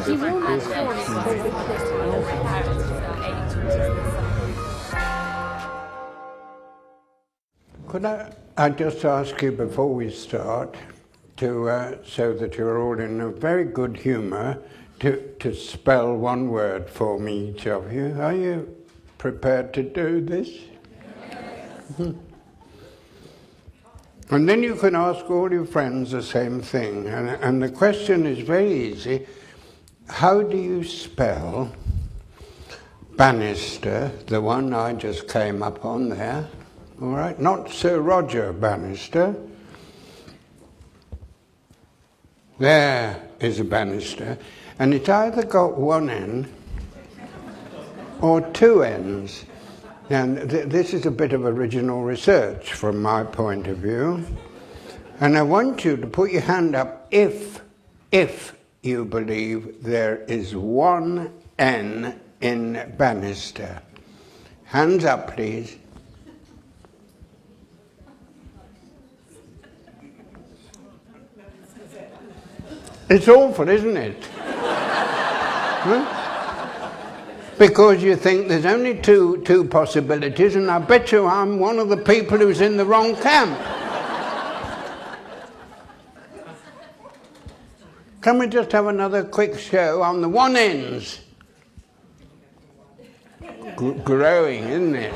He will not force Could I just ask you before we start, so that you're all in a very good humour, to spell one word for me, each of you. Are you prepared to do this? And then you can ask all your friends the same thing. And the question is very easy. How do you spell Bannister, the one I just came up on there? All right, not Sir Roger Bannister. There is a banister, and it's either got one N or two N's. And this is a bit of original research from my point of view. And I want you to put your hand up if you believe there is one N in Bannister. Hands up, please. It's awful, isn't it? Huh? Because you think there's only two possibilities, and I bet you I'm one of the people who's in the wrong camp. Can we just have another quick show on the one ends? Growing, isn't it?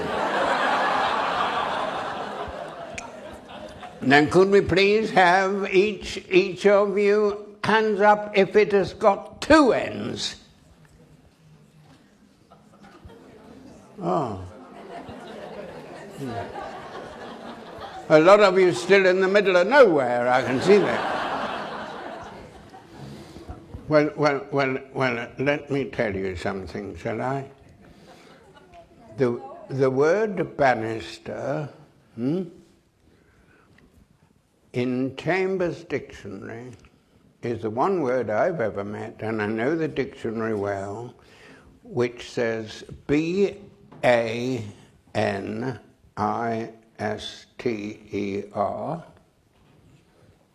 Then could we please have each of you hands up if it has got two ends? Oh. A lot of you still in the middle of nowhere, I can see that. Well, let me tell you something, shall I? The word banister, in Chambers' dictionary, is the one word I've ever met, and I know the dictionary well, which says B-A-N-I-S-T-E-R,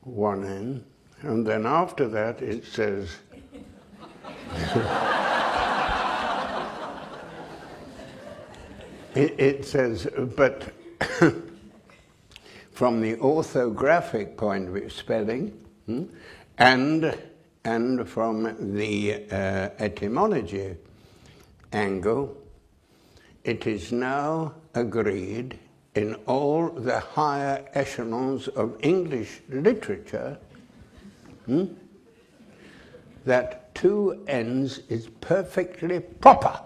one N, and then after that it says it says, but from the orthographic point of view, spelling, and from the etymology angle, it is now agreed in all the higher echelons of English literature that two N's is perfectly proper.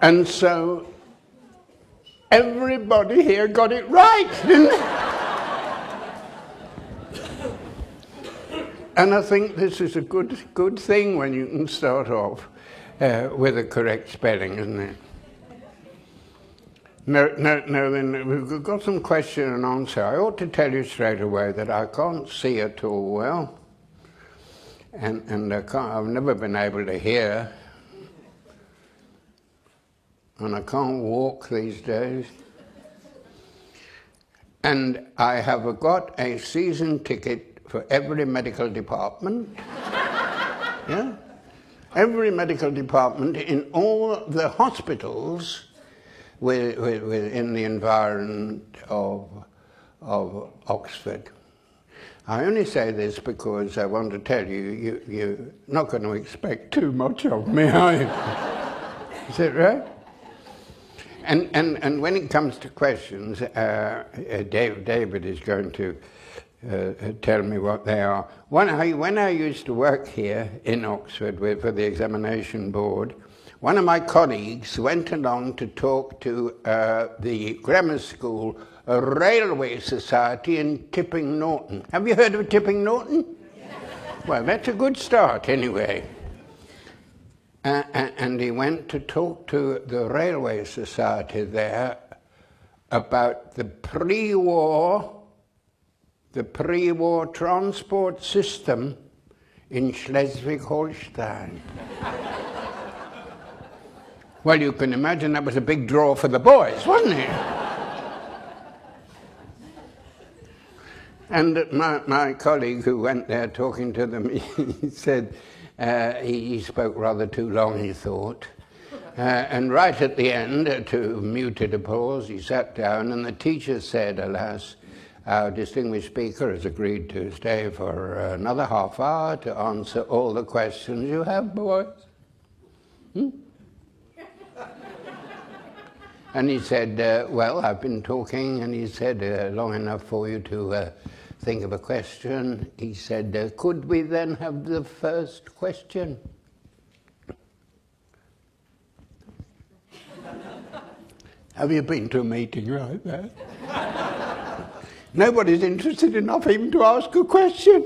And so everybody here got it right, didn't they? And I think this is a good thing when you can start off with a correct spelling, isn't it? No, then we've got some question and answer. I ought to tell you straight away that I can't see at all well, and I've never been able to hear, and I can't walk these days. And I have got a season ticket for every medical department, yeah? Every medical department in all the hospitals within the environment of Oxford. I only say this because I want to tell you, you're not going to expect too much of me, are you? Is that right? And when it comes to questions, David is going to tell me what they are. When I used to work here in Oxford for the examination board, one of my colleagues went along to talk to the grammar school railway society in Tipping Norton. Have you heard of Tipping Norton? Yes. Well, that's a good start anyway. And he went to talk to the railway society there about the pre-war transport system in Schleswig-Holstein. Well, you can imagine that was a big draw for the boys, wasn't it? And my colleague who went there talking to them, he said he spoke rather too long, he thought. And right at the end, to muted applause, he sat down and the teacher said, alas, our distinguished speaker has agreed to stay for another half hour to answer all the questions you have, boys. And he said, well, I've been talking, and he said, long enough for you to think of a question. He said, could we then have the first question? Have you been to a meeting like that? Nobody's interested enough even to ask a question.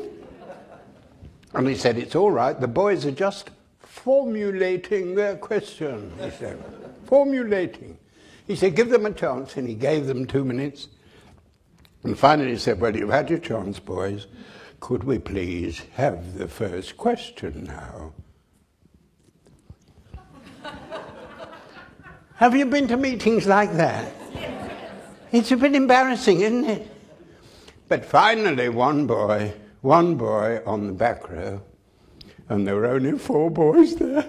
And he said, it's all right, the boys are just formulating their question, he said. Formulating. He said, give them a chance, and he gave them 2 minutes. And finally he said, well, you've had your chance, boys. Could we please have the first question now? Have you been to meetings like that? It's a bit embarrassing, isn't it? But finally, one boy on the back row, and there were only 4 boys there.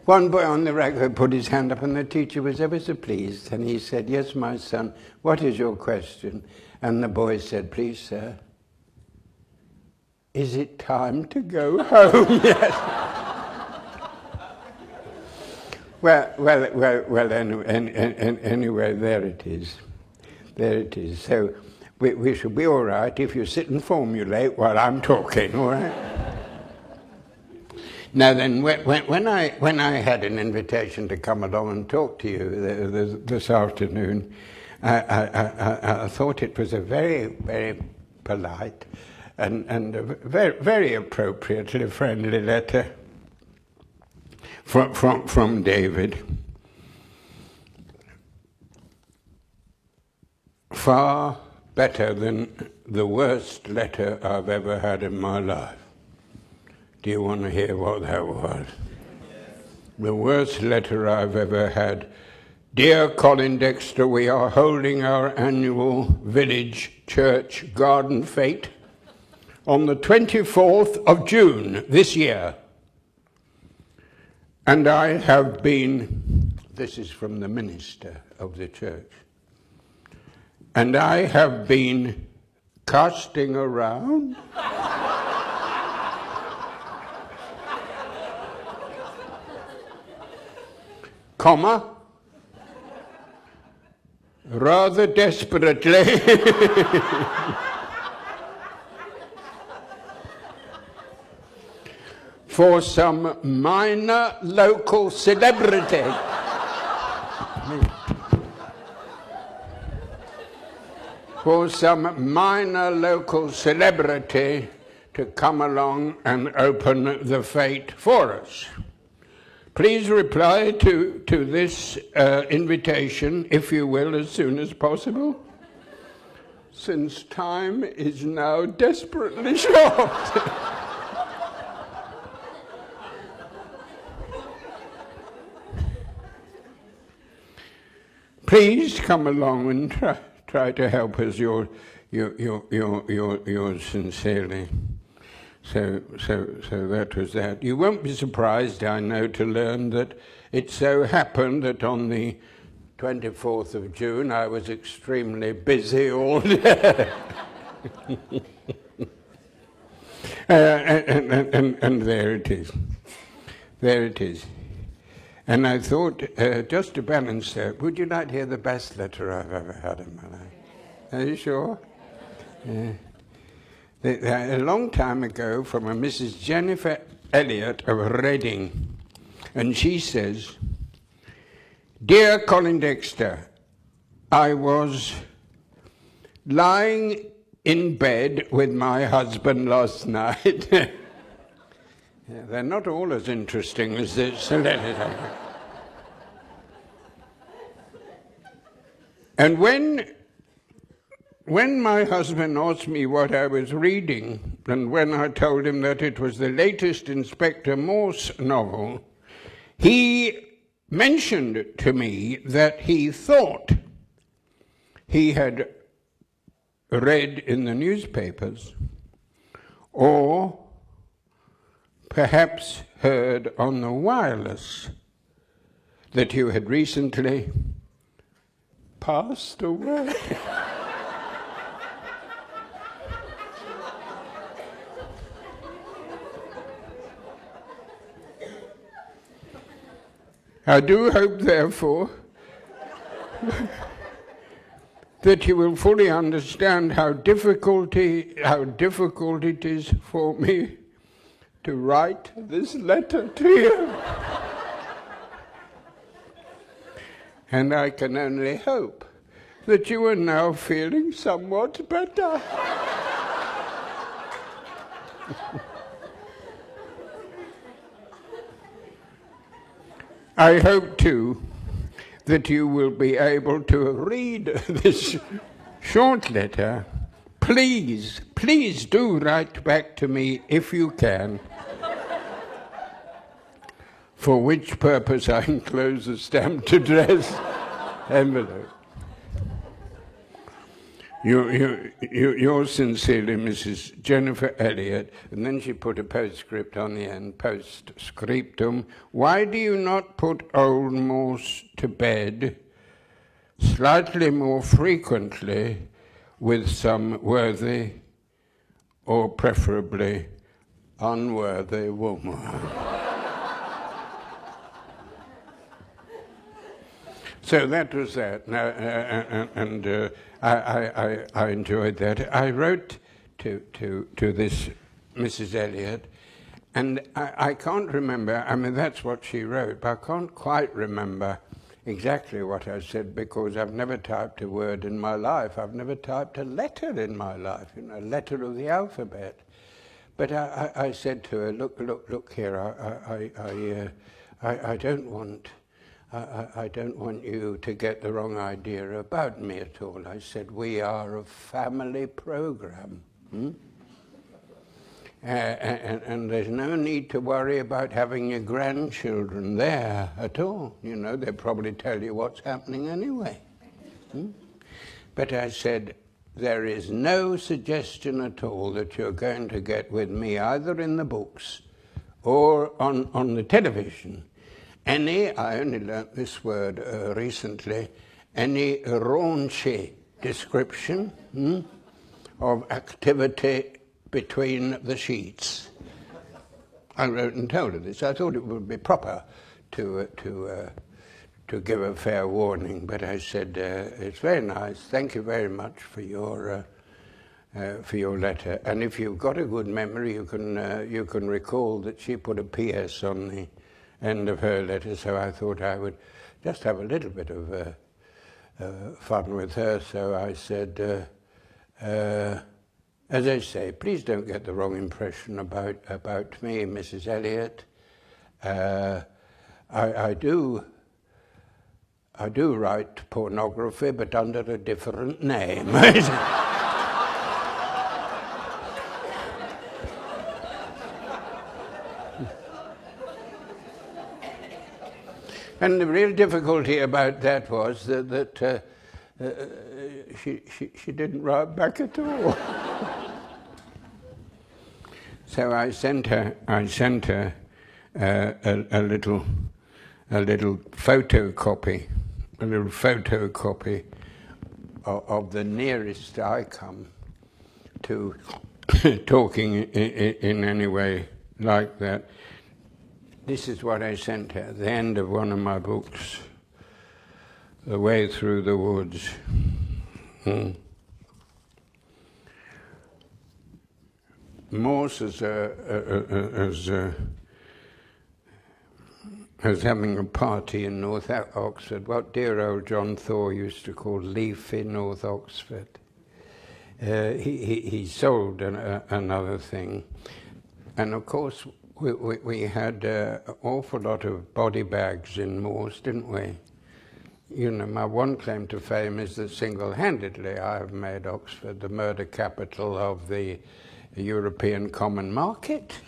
One boy on the back row put his hand up, and the teacher was ever so pleased, and he said, yes, my son, what is your question? And the boy said, please, sir, is it time to go home yet? Well, anyway, there it is. There it is. So we should be all right if you sit and formulate while I'm talking, all right? Now then, when I had an invitation to come along and talk to you this afternoon, I thought it was a very, very polite and a very, very appropriately friendly letter from David. Far better than the worst letter I've ever had in my life. Do you want to hear what that was? Yes. The worst letter I've ever had. Dear Colin Dexter, we are holding our annual village church garden fete on the 24th of June this year. And I have been, this is from the minister of the church, and I have been casting around comma, rather desperately for some minor local celebrity to come along and open the fete for us. Please reply to this invitation, if you will, as soon as possible, since time is now desperately short. Please come along and try to help us. Yours sincerely. So that was that. You won't be surprised, I know, to learn that it so happened that on the 24th of June I was extremely busy all day. And there it is. There it is. And I thought, just to balance that, would you like to hear the best letter I've ever had in my life? Are you sure? Yeah. A long time ago, from a Mrs. Jennifer Elliott of Reading, and she says, Dear Colin Dexter, I was lying in bed with my husband last night. Yeah, they're not all as interesting as this. And when my husband asked me what I was reading, and when I told him that it was the latest Inspector Morse novel, he mentioned to me that he thought he had read in the newspapers, or perhaps heard on the wireless that you had recently passed away. I do hope, therefore, that you will fully understand how difficult it is for me to write this letter to you. And I can only hope that you are now feeling somewhat better. I hope, too, that you will be able to read this short letter. Please, please do write back to me if you can, for which purpose I enclose a stamped address envelope. Yours sincerely, Mrs. Jennifer Elliott. And then she put a postscript on the end, postscriptum. Why do you not put old Morse to bed slightly more frequently with some worthy or preferably unworthy woman? So that was that. Now, I enjoyed that. I wrote to this Mrs. Elliott, and I can't remember. I mean, that's what she wrote, but I can't quite remember exactly what I said, because I've never typed a word in my life. I've never typed a letter in my life, you know, a letter of the alphabet. But I said to her, look here, I don't want... I don't want you to get the wrong idea about me at all. I said, we are a family program. And there's no need to worry about having your grandchildren there at all. You know, they'll probably tell you what's happening anyway. But I said, there is no suggestion at all that you're going to get with me, either in the books or on the television, I only learnt this word recently, any raunchy description of activity between the sheets. I wrote and told her this. I thought it would be proper to give a fair warning, but I said, it's very nice, thank you very much for your letter. And if you've got a good memory, you can recall that she put a PS on the end of her letter, so I thought I would just have a little bit of fun with her. So I said, as I say, please don't get the wrong impression about me, Mrs. Elliott. I do write pornography, but under a different name. And the real difficulty about that was that she didn't write back at all. So I sent her a little photocopy of the nearest I come to talking in any way like that. This is what I sent her at the end of one of my books, The Way Through the Woods. Morse as having a party in North Oxford, what dear old John Thaw used to call leafy North Oxford. He sold another thing, and of course we had an awful lot of body bags in Morse, didn't we? You know, my one claim to fame is that single-handedly I have made Oxford the murder capital of the European common market.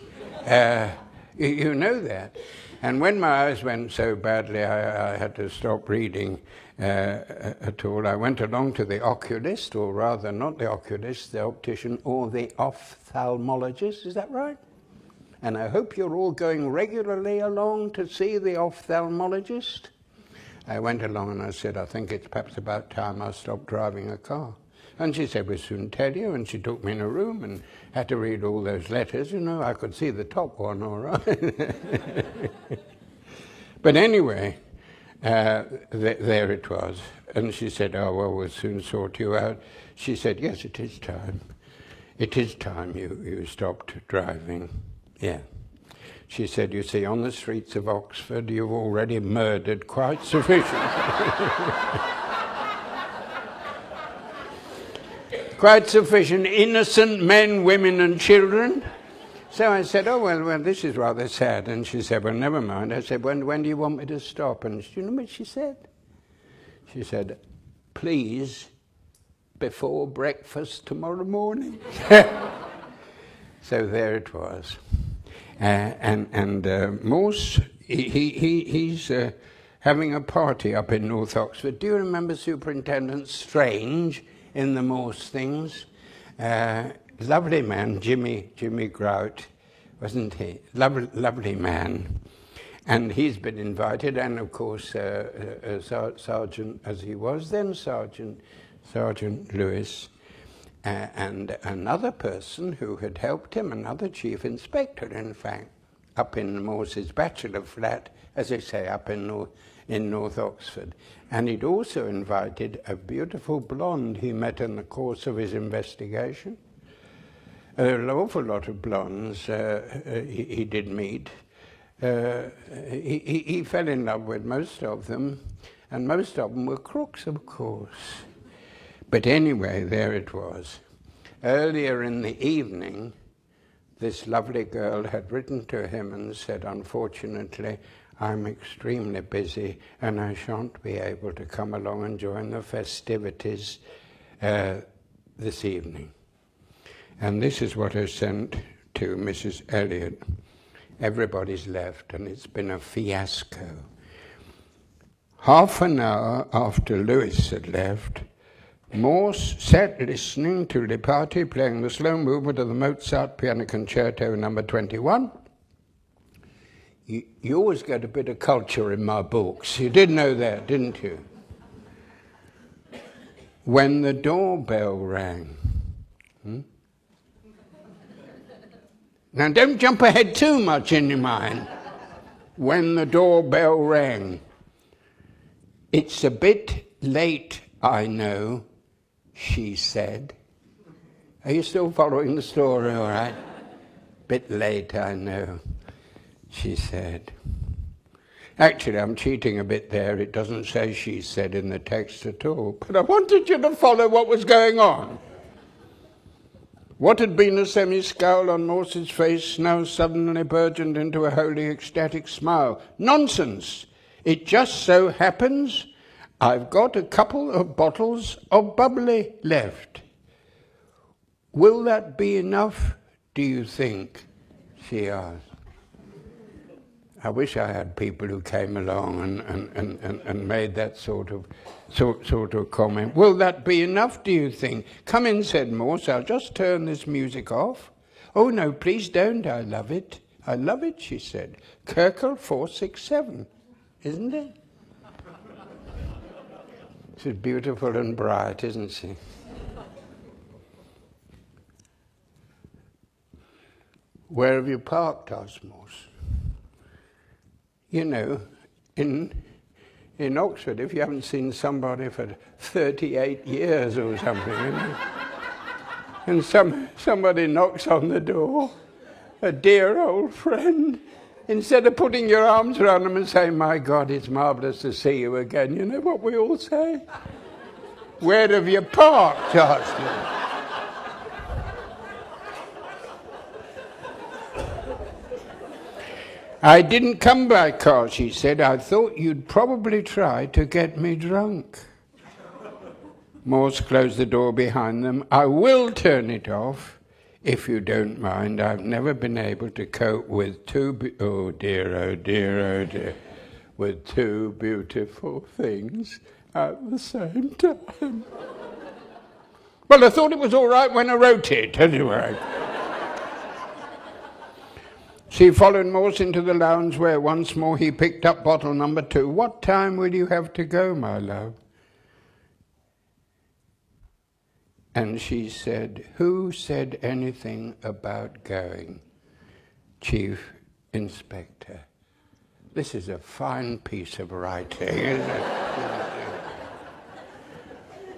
You know that. And when my eyes went so badly I had to stop reading, at all. I went along to the oculist, or rather not the oculist, the optician, or the ophthalmologist, is that right? And I hope you're all going regularly along to see the ophthalmologist. I went along and I said, I think it's perhaps about time I stopped driving a car. And she said, we'll soon tell you. And she took me in a room and had to read all those letters. You know, I could see the top one all right. But anyway, there it was. And she said, oh, well, we'll soon sort you out. She said, yes, it is time. It is time you stopped driving. Yeah. She said, you see, on the streets of Oxford, you've already murdered quite sufficient. Quite sufficient innocent men, women and children. So I said, oh, well, this is rather sad. And she said, well, never mind. I said, when do you want me to stop? And you know what she said? She said, please, before breakfast tomorrow morning. So there it was. Morse, he's having a party up in North Oxford. Do you remember Superintendent Strange in the Morse things? Lovely man, Jimmy Grout, wasn't he? Lovely man. And he's been invited, and of course, Sergeant, as he was then, Sergeant Lewis, and another person who had helped him, another chief inspector, in fact, up in Morse's bachelor flat, as I say, up in North Oxford. And he'd also invited a beautiful blonde he met in the course of his investigation. An awful lot of blondes he did meet. He fell in love with most of them, and most of them were crooks, of course. But anyway, there it was. Earlier in the evening, this lovely girl had written to him and said, unfortunately, I'm extremely busy and I shan't be able to come along and join the festivities this evening. And this is what I sent to Mrs. Elliot. Everybody's left and it's been a fiasco. Half an hour after Lewis had left, Morse sat listening to the party playing the slow movement of the Mozart Piano Concerto number 21. You always get a bit of culture in my books. You did know that, didn't you? When the doorbell rang. Now don't jump ahead too much in your mind. When the doorbell rang. It's a bit late, I know, she said. Are you still following the story, all right? Bit late, I know, she said. Actually, I'm cheating a bit there. It doesn't say she said in the text at all. But I wanted you to follow what was going on. What had been a semi-scowl on Morse's face now suddenly burgeoned into a wholly ecstatic smile. Nonsense! It just so happens I've got a couple of bottles of bubbly left. Will that be enough, do you think? She asked. I wish I had people who came along and made that sort of comment. Will that be enough, do you think? Come in, said Morse. I'll just turn this music off. Oh, no, please don't. I love it. I love it, she said. Kirkle 467, isn't it? She's beautiful and bright, isn't she? Where have you parked, asked Morse. You know, in Oxford, if you haven't seen somebody for 38 years or something, you know, and somebody knocks on the door, a dear old friend, instead of putting your arms around them and saying, my God, it's marvellous to see you again, you know what we all say? Where have you parked, asked me. I didn't come by car, she said. I thought you'd probably try to get me drunk. Morse closed the door behind them. I will turn it off, if you don't mind. I've never been able to cope with oh dear, with two beautiful things at the same time. Well, I thought it was all right when I wrote it, anyway. She followed Morse into the lounge where once more he picked up bottle number 2. What time will you have to go, my love? And she said, who said anything about going? Chief Inspector. This is a fine piece of writing, isn't it?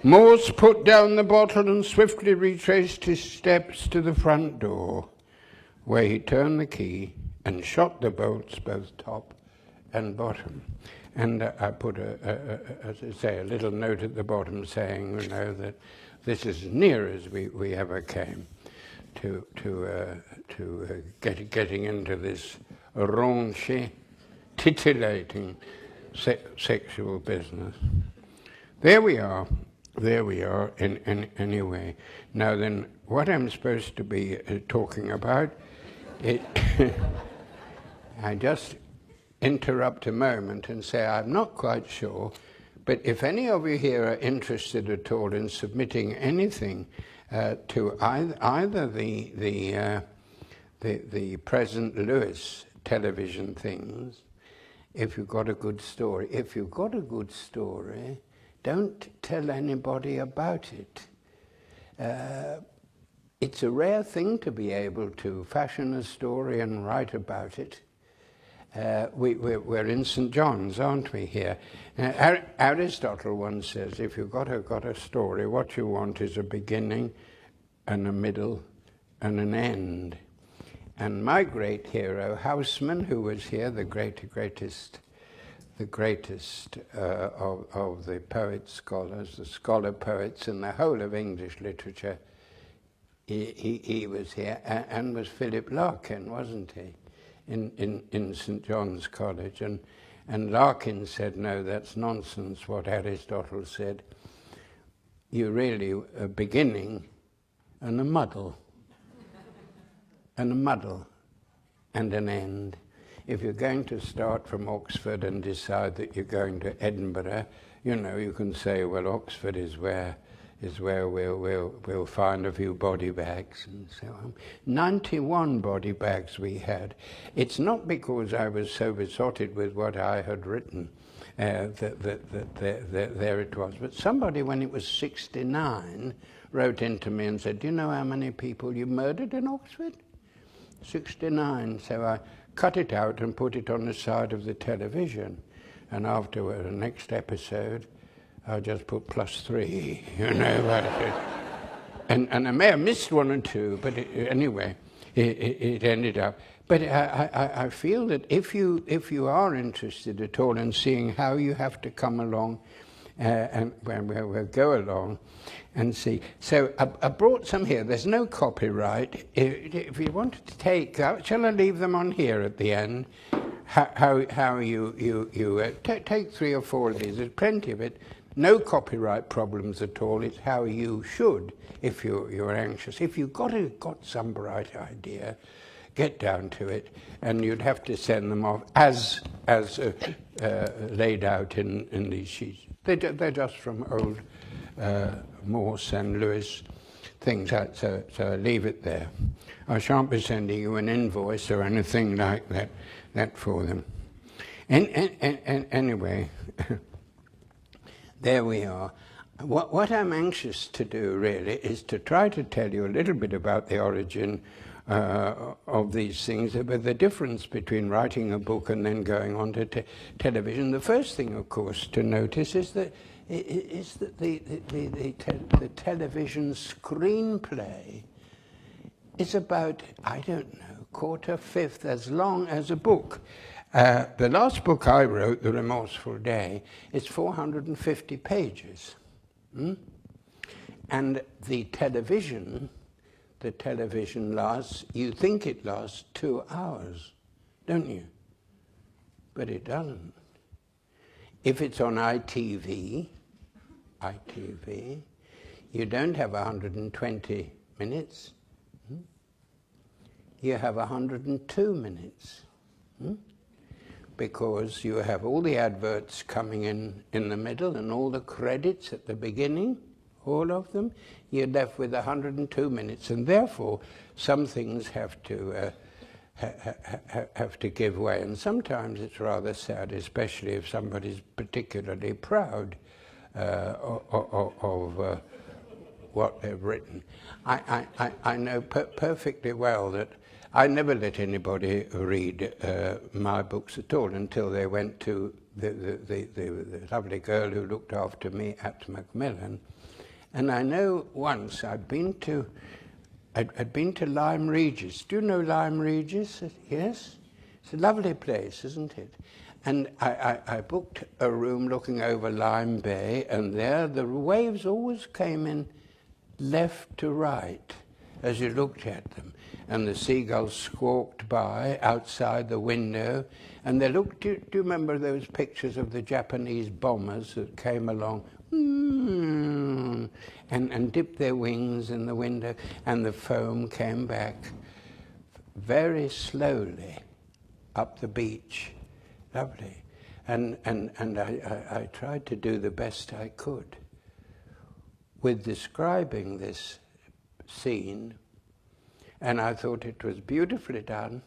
Morse put down the bottle and swiftly retraced his steps to the front door, where he turned the key and shot the bolts both top and bottom. And I put, as I say, a little note at the bottom saying, you know, that this is as near as we ever came to getting into this raunchy, titillating sexual business. There we are. There we are, anyway. Now then, what I'm supposed to be talking about, I just interrupt a moment and say I'm not quite sure, but if any of you here are interested at all in submitting anything to either the present Lewis television things, if you've got a good story, don't tell anybody about it. It's a rare thing to be able to fashion a story and write about it. We're in St. John's, aren't we, here? Aristotle once says, if you've got a story, what you want is a beginning and a middle and an end. And my great hero, Houseman, who was here, the greatest of the poet scholars, the scholar poets in the whole of English literature, he was here, and was Philip Larkin, wasn't he, in St. John's College. And Larkin said, no, that's nonsense what Aristotle said. You're really a beginning and a muddle, and an end. If you're going to start from Oxford and decide that you're going to Edinburgh, you know, you can say, well, Oxford is where we'll find a few body bags and so on. 91 body bags we had. It's not because I was so besotted with what I had written that there it was, but somebody, when it was 69, wrote into me and said, do you know how many people you murdered in Oxford? 69. So I cut it out and put it on the side of the television. And after the next episode, I just put +3, you know. and I may have missed one or two, but anyway, it ended up. But I feel that if you are interested at all in seeing how you have to come along, and we'll go along and see. So I brought some here. There's no copyright. If you wanted to take, shall I leave them on here at the end? How you take 3 or 4 of these. There's plenty of it. No copyright problems at all. It's how you should, if you're anxious. If you've got some bright idea, get down to it, and you'd have to send them off as laid out in these sheets. They're just from old Morse and Lewis things. So I leave it there. I shan't be sending you an invoice or anything like that for them. Anyway, there we are. What I'm anxious to do, really, is to try to tell you a little bit about the origin of these things, but the difference between writing a book and then going on to television. The first thing, of course, to notice is that the television screenplay is about, I don't know, 1/4, as long as a book. The last book I wrote, The Remorseful Day, is 450 pages. And the television lasts, you think it lasts 2 hours, don't you? But it doesn't. If it's on ITV, you don't have 120 minutes. You have 102 minutes. because you have all the adverts coming in the middle and all the credits at the beginning, all of them. You're left with 102 minutes, and therefore some things have to give way. And sometimes it's rather sad, especially if somebody's particularly proud of what they've written. I know perfectly well that I never let anybody read my books at all until they went to the lovely girl who looked after me at Macmillan. And I know once I'd been to Lyme Regis. Do you know Lyme Regis? Yes? It's a lovely place, isn't it? And I booked a room looking over Lyme Bay, and there the waves always came in left to right as you looked at them. And the seagulls squawked by outside the window, and they looked. Do you remember those pictures of the Japanese bombers that came along and dipped their wings in the window, and the foam came back very slowly up the beach. Lovely. And I tried to do the best I could with describing this scene, and I thought it was beautifully done.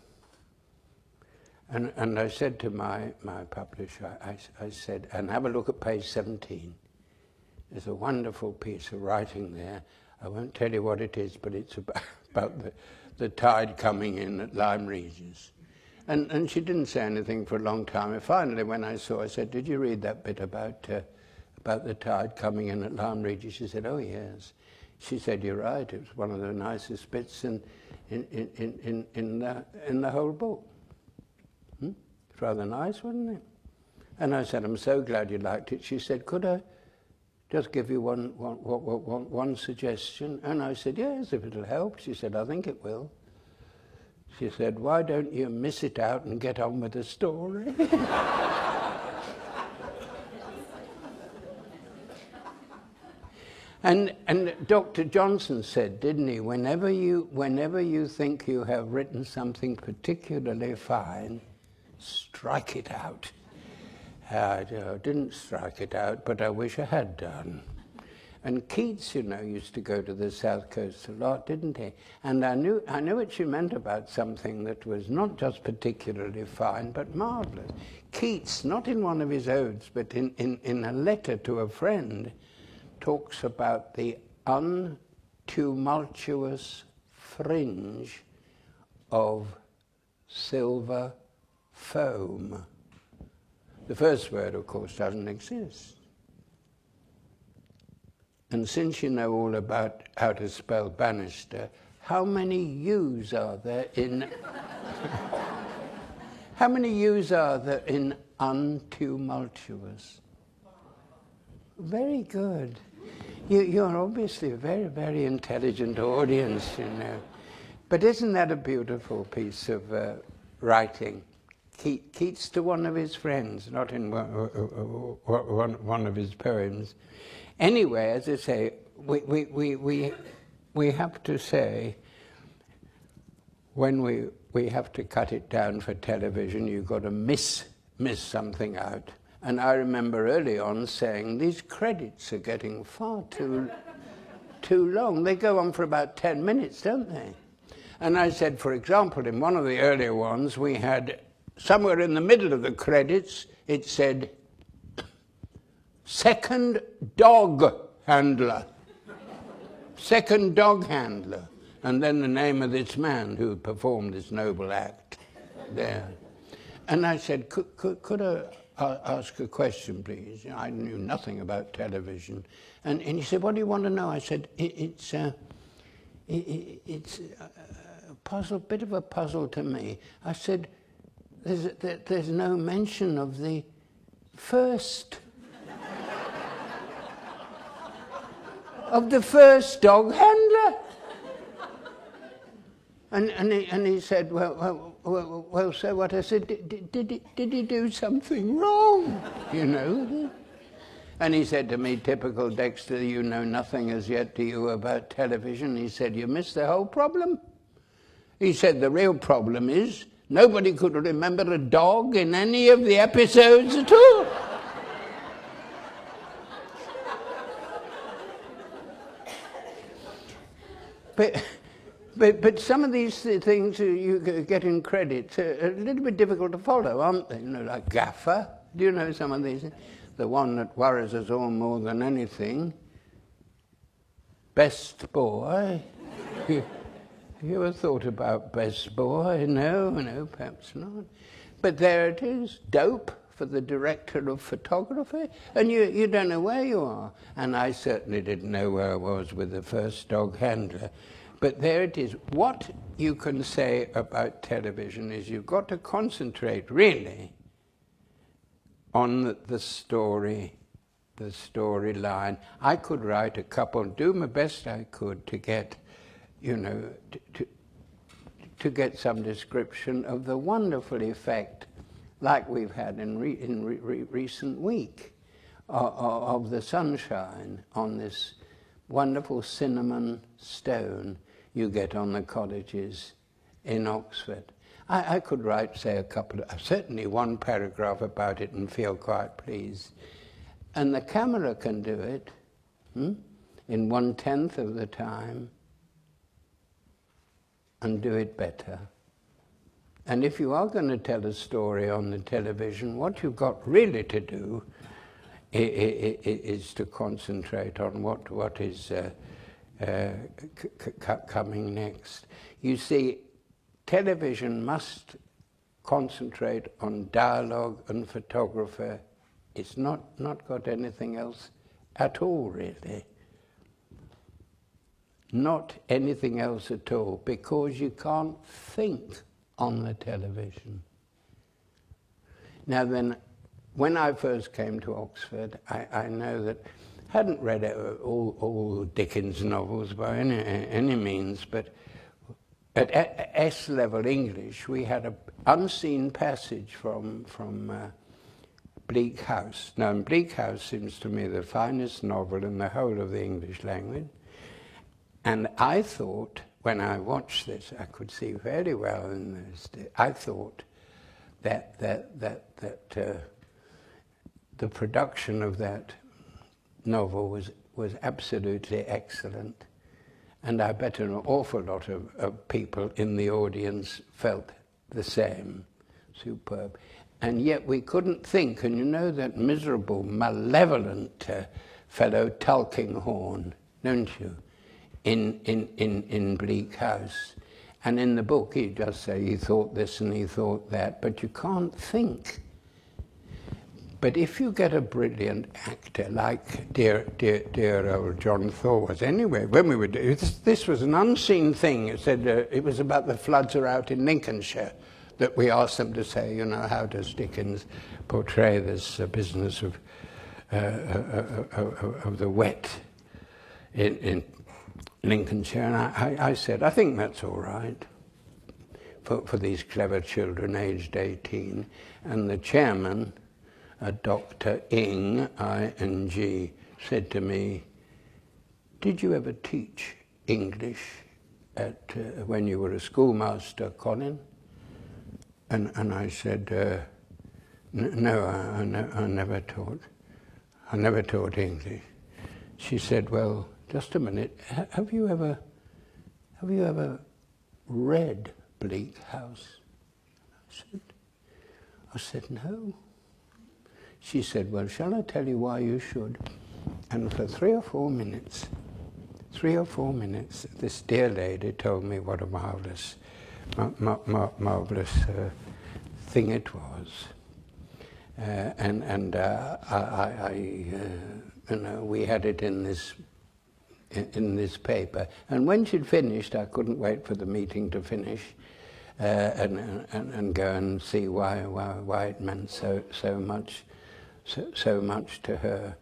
And I said to my publisher, I said, and have a look at page 17. There's a wonderful piece of writing there. I won't tell you what it is, but it's about the tide coming in at Lyme Regis. And she didn't say anything for a long time. And finally, when I saw, I said, did you read that bit about the tide coming in at Lyme Regis? She said, oh, yes. She said, you're right. It was one of the nicest bits in the whole book. It's rather nice, wasn't it? And I said, I'm so glad you liked it. She said, could I just give you one suggestion? And I said, yes, if it'll help. She said, I think it will. She said, why don't you miss it out and get on with the story? And Dr. Johnson said, didn't he, whenever you think you have written something particularly fine, strike it out. I didn't strike it out, but I wish I had done. And Keats, you know, used to go to the South Coast a lot, didn't he? And I knew what she meant about something that was not just particularly fine, but marvellous. Keats, not in one of his odes, but in a letter to a friend, talks about the untumultuous fringe of silver foam. The first word, of course, doesn't exist. And since you know all about how to spell banister, how many U's are there in... how many U's are there in untumultuous? Very good. You're obviously a very, very intelligent audience, you know. But isn't that a beautiful piece of writing? Keats to one of his friends, not in one of his poems. Anyway, as I say, we have to say, when we have to cut it down for television, you've got to miss something out. And I remember early on saying, these credits are getting far too long. They go on for about 10 minutes, don't they? And I said, for example, in one of the earlier ones, we had, somewhere in the middle of the credits, it said, second dog handler. Second dog handler. And then the name of this man who performed this noble act there. And I said, could I ask a question, please? I knew nothing about television. And he said, what do you want to know? I said, it's a puzzle, bit of a puzzle to me. I said, there's no mention of the first of the first dog handler. And he said, well, so what? I said, did he do something wrong? You know? And he said to me, typical Dexter, you know nothing as yet, do you, about television? He said, you missed the whole problem. He said, the real problem is Nobody could remember a dog in any of the episodes at all. But some of these things you get in credits are a little bit difficult to follow, aren't they? You know, like Gaffer. Do you know some of these? The one that worries us all more than anything. Best boy. You ever thought about best boy? No, perhaps not. But there it is, dope for the director of photography, and you don't know where you are. And I certainly didn't know where I was with the first dog handler. But there it is. What you can say about television is you've got to concentrate, really, on the story, the storyline. I could write a couple, do my best I could to get, you know, to get some description of the wonderful effect, like we've had in recent week, of the sunshine on this wonderful cinnamon stone you get on the cottages in Oxford. I could write, say, certainly one paragraph about it and feel quite pleased. And the camera can do it in 1/10 of the time and do it better. And if you are going to tell a story on the television, what you've got really to do is to concentrate on what is coming next. You see, television must concentrate on dialogue and photography. It's not got anything else at all, really. Not anything else at all, because you can't think on the television. Now then, when I first came to Oxford, I know that I hadn't read all Dickens novels by any means, but at S-level English, we had an unseen passage from Bleak House. Now, Bleak House seems to me the finest novel in the whole of the English language. And I thought, when I watched this, I could see very well in those days, I thought that the production of that novel was absolutely excellent. And I bet an awful lot of people in the audience felt the same. Superb. And yet we couldn't think, and you know that miserable, malevolent fellow Tulkinghorn, don't you, in Bleak House. And in the book he just say he thought this and he thought that, but you can't think. But if you get a brilliant actor like dear old John Thaw was, anyway, when we were doing this was an unseen thing. It said it was about the floods are out in Lincolnshire that we asked them to say, you know, how does Dickens portray this business of the wet in Lincolnshire? And I said, I think that's all right for these clever children aged 18. And the chairman, Dr. Ing, I-N-G, said to me, did you ever teach English when you were a schoolmaster, Colin? And I said, no, I never taught. I never taught English. She said, well, just a minute, have you ever read Bleak House? I said, no. She said, well, shall I tell you why you should? And for 3 or 4 minutes, this dear lady told me what a marvelous thing it was. You know, we had it in this paper. And when she'd finished, I couldn't wait for the meeting to finish and go and see why it meant so much to her.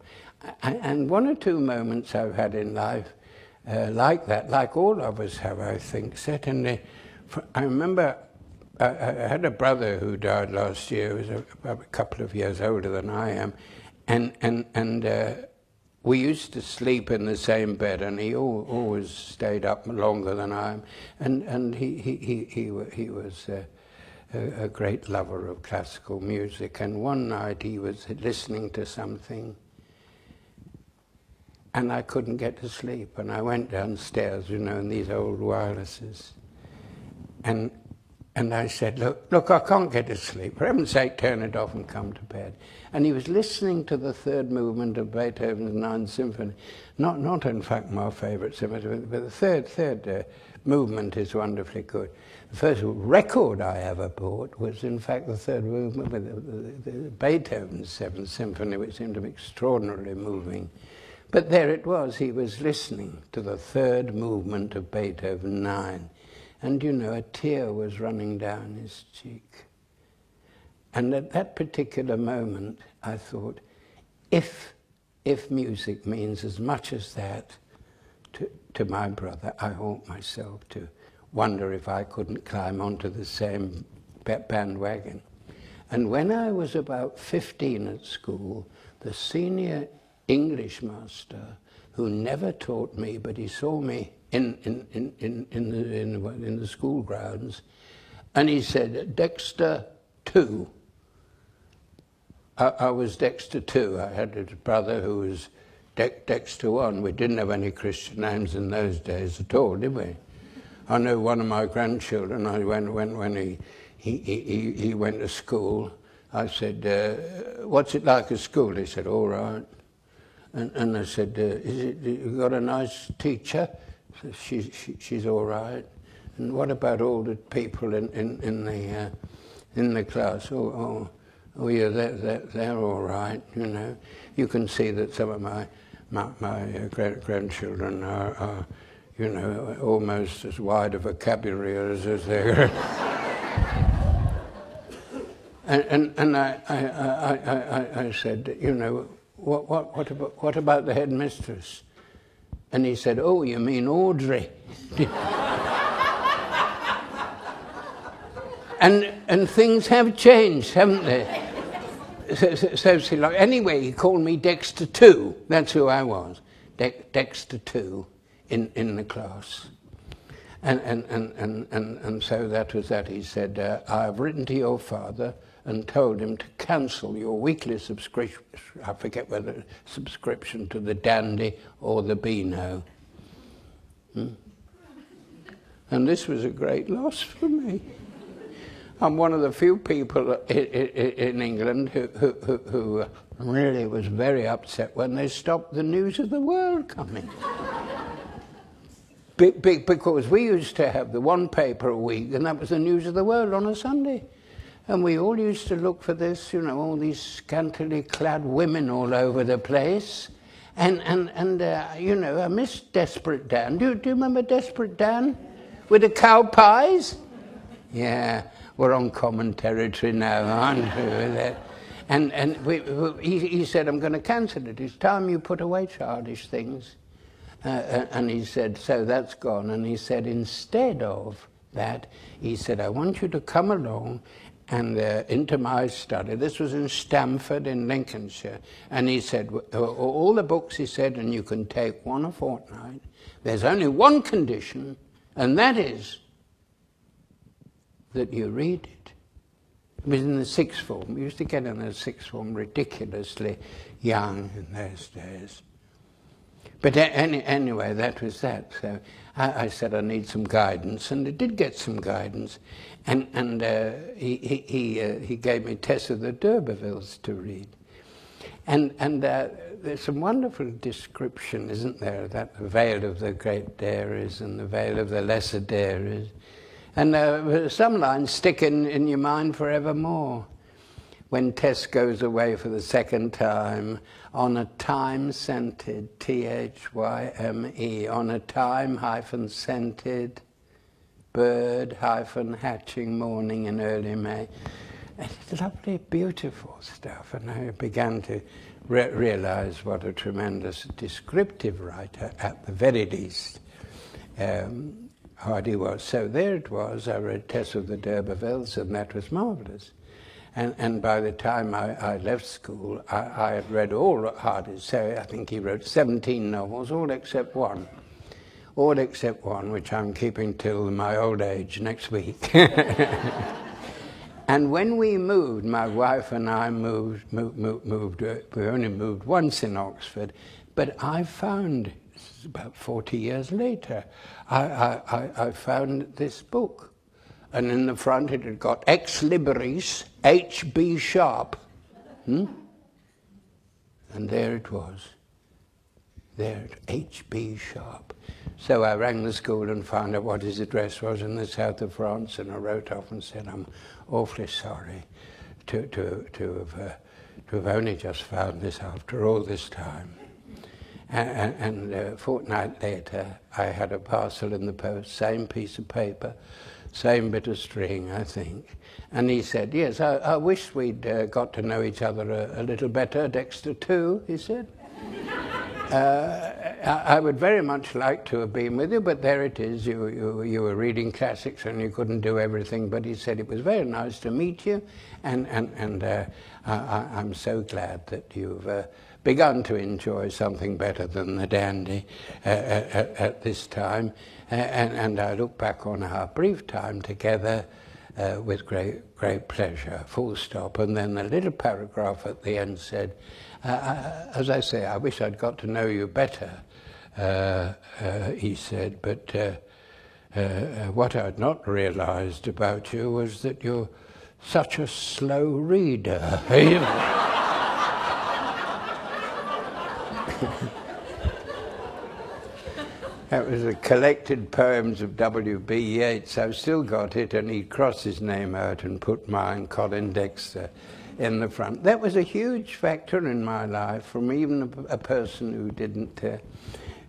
And 1 or 2 moments I've had in life like that, like all of us have, I think. Certainly, I remember I had a brother who died last year. He was a couple of years older than I am, and we used to sleep in the same bed, and he always stayed up longer than I am, and he was a great lover of classical music, and one night he was listening to something and I couldn't get to sleep, and I went downstairs, you know, in these old wirelesses, and I said, look, I can't get to sleep. For heaven's sake, turn it off and come to bed. And he was listening to the third movement of Beethoven's Ninth Symphony. Not in fact my favourite symphony, but the third movement is wonderfully good. The first record I ever bought was in fact the third movement with the Beethoven's Seventh Symphony, which seemed to be extraordinarily moving. But there it was, he was listening to the third movement of Beethoven 9. And, you know, a tear was running down his cheek. And at that particular moment, I thought, if music means as much as that to my brother, I ought myself to wonder if I couldn't climb onto the same bandwagon. And when I was about 15 at school, the senior English master, who never taught me, but he saw me in the school grounds, and he said, Dexter 2. I was Dexter 2. I had a brother who was Dexter 1. We didn't have any Christian names in those days at all, did we? I know one of my grandchildren, when he went to school, I said, what's it like at school? He said, all right. And I said, you got a nice teacher? She's all right. And what about all the people in the class? Oh yeah, they're all right. You know, you can see that some of my grandchildren are you know, almost as wide a vocabulary as they're. and I said, you know, what about the headmistress? And he said, oh, you mean Audrey? and things have changed, haven't they? So anyway, he called me Dexter 2. That's who I was, Dexter 2 in the class. And so that was that. He said, I've written to your father and told him to cancel your weekly subscription, I forget whether subscription to the Dandy or the Beano. And this was a great loss for me. I'm one of the few people in England who really was very upset when they stopped the News of the World coming. Because we used to have the one paper a week, and that was the News of the World on a Sunday. And we all used to look for this, you know, all these scantily clad women all over the place. And you know, I miss Desperate Dan. Do you remember Desperate Dan? With the cow pies? Yeah, we're on common territory now, aren't we? And he said, I'm going to cancel it. It's time you put away childish things. And he said, so that's gone. And he said, instead of that, he said, I want you to come along and into my study. This was in Stamford in Lincolnshire. And he said, all the books, he said, and you can take one a fortnight. There's only one condition, and that is that you read it. It was in the sixth form. We used to get in the sixth form ridiculously young in those days. But anyway, that was that. So I said I need some guidance, and I did get some guidance. And he gave me Tessa the d'Urbervilles to read. And there's some wonderful description, isn't there, that the veil of the great dairies and the veil of the lesser dairies. And some lines stick in your mind forevermore. When Tess goes away for the second time on a time-scented, T-H-Y-M-E, on a time-scented bird-hatching morning in early May. It's lovely, beautiful stuff. And I began to realize what a tremendous descriptive writer, at the very least, Hardy was. So there it was. I read Tess of the d'Urbervilles, and that was marvelous. And by the time I left school, I had read all Hardy's. So I think he wrote 17 novels, all except one. All except one, which I'm keeping till my old age next week. And when we moved, my wife and I moved, we only moved once in Oxford, but I found, about 40 years later, I found this book. And in the front it had got Ex Libris, H.B. Sharp. And there it was. There, H.B. Sharp. So I rang the school and found out what his address was in the south of France, and I wrote off and said, I'm awfully sorry to have only just found this after all this time. And a fortnight later, I had a parcel in the post, same piece of paper, same bit of string, I think. And he said, yes, I wish we'd got to know each other a little better, Dexter too, he said. I would very much like to have been with you, but there it is. You were reading classics and you couldn't do everything. But he said it was very nice to meet you, and I'm so glad that you've begun to enjoy something better than the dandy at this time. And I look back on our brief time together with great pleasure, full stop. And then the little paragraph at the end said, as I say, I wish I'd got to know you better, he said, but what I'd not realized about you was that you're such a slow reader. That was the collected poems of W.B. Yeats. I've still got it, and he'd cross his name out and put mine, Colin Dexter, in the front. That was a huge factor in my life, from even a person who didn't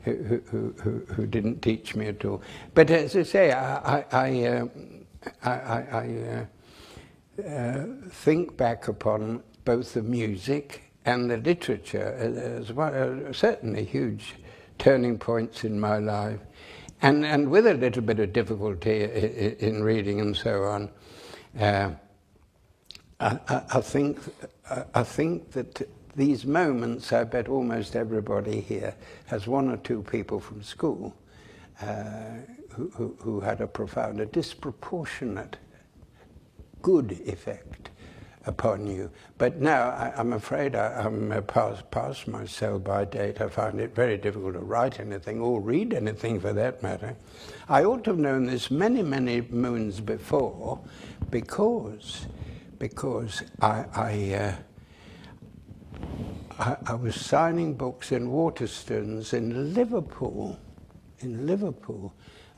who didn't teach me at all. But as I say, I think back upon both the music and the literature as well, certainly huge turning points in my life, and with a little bit of difficulty in reading and so on. I think that these moments, I bet almost everybody here has one or two people from school who had a profound, a disproportionate good effect upon you. But now I'm afraid I'm past my sell-by date. I find it very difficult to write anything or read anything for that matter. I ought to have known this many, many moons before, because I was signing books in Waterstones in Liverpool,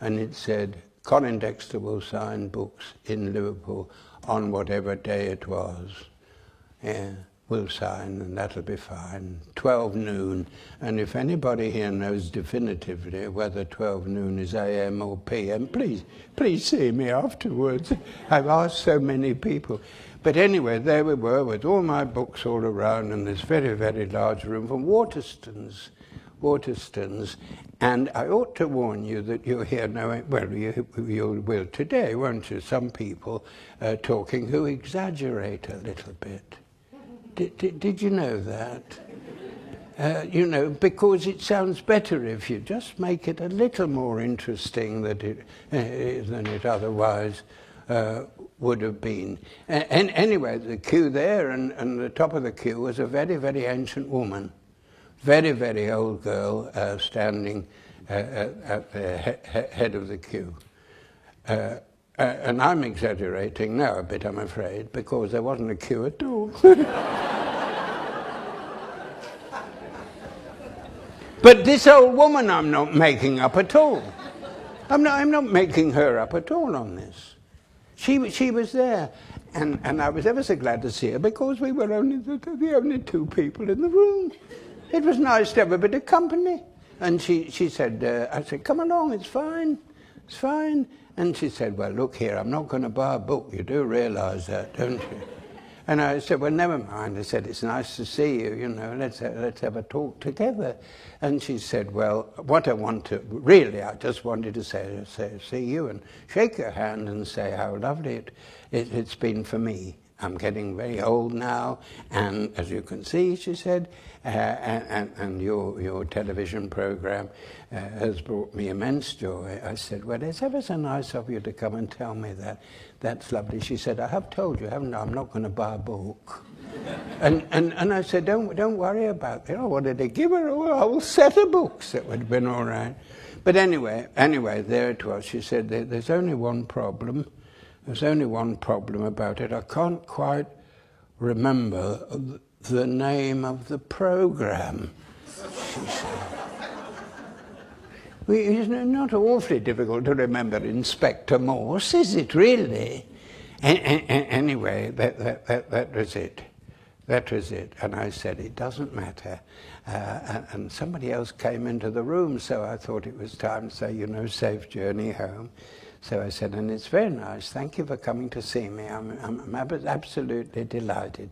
and it said, Colin Dexter will sign books in Liverpool on whatever day it was. Yeah, we'll sign and that'll be fine. 12 noon. And if anybody here knows definitively whether 12 noon is AM or PM, please see me afterwards. I've asked so many people. But anyway, there we were with all my books all around in this very, very large room from Waterstones. And I ought to warn you that you'll hear you will today, won't you? Some people talking who exaggerate a little bit. Did you know that? You know, because it sounds better if you just make it a little more interesting than it otherwise would have been. And anyway, the queue there, and the top of the queue was a very, very ancient woman. Very, very old girl standing at the head of the queue. And I'm exaggerating now a bit, I'm afraid, because there wasn't a queue at all. But this old woman I'm not making up at all. I'm not making her up at all on this. She was there. And I was ever so glad to see her, because we were only the only two people in the room. It was nice to have a bit of company. And she said, I said, come along, it's fine. And she said, well, look here, I'm not going to buy a book. You do realise that, don't you? And I said, well, never mind. I said, it's nice to see you, you know, let's have a talk together. And she said, well, what I want to, really, I just wanted to see you and shake your hand and say how lovely it's been for me I'm getting very old now, and as you can see, she said, and your television program has brought me immense joy. I said, well, it's ever so nice of you to come and tell me that. That's lovely. She said, I have told you, haven't I? I'm not going to buy a book. and I said, don't worry about it. I wanted to give her a whole set of books. That would have been all right. But anyway, there it was. She said, there's only one problem. There's only one problem about it. I can't quite remember the name of the program, she said. It's not awfully difficult to remember Inspector Morse, is it really? Anyway, that was it. That was it. And I said, it doesn't matter. And somebody else came into the room, so I thought it was time to say, you know, safe journey home. So I said, and it's very nice. Thank you for coming to see me. I'm absolutely delighted.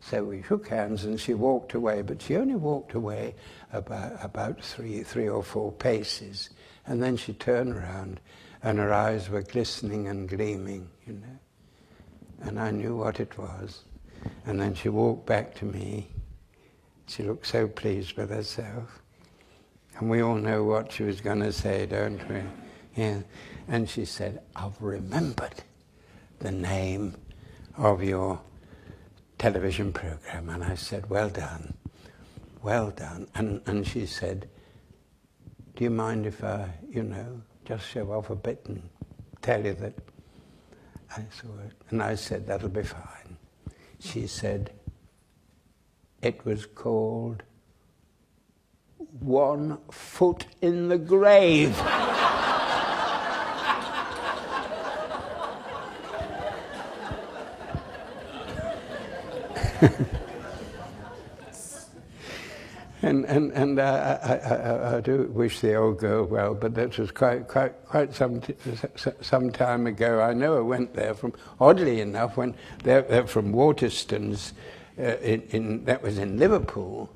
So we shook hands and she walked away, but she only walked away about three or four paces. And then she turned around and her eyes were glistening and gleaming, you know. And I knew what it was. And then she walked back to me. She looked so pleased with herself. And we all know what she was going to say, don't we? Yeah. And she said, I've remembered the name of your television program. And I said, well done, well done. And she said, do you mind if I, you know, just show off a bit and tell you that I saw it? And I said, that'll be fine. She said, it was called One Foot in the Grave. And I do wish the old girl well, but that was quite some time ago. I know I went there from, oddly enough, when they're from Waterstones, that was in Liverpool.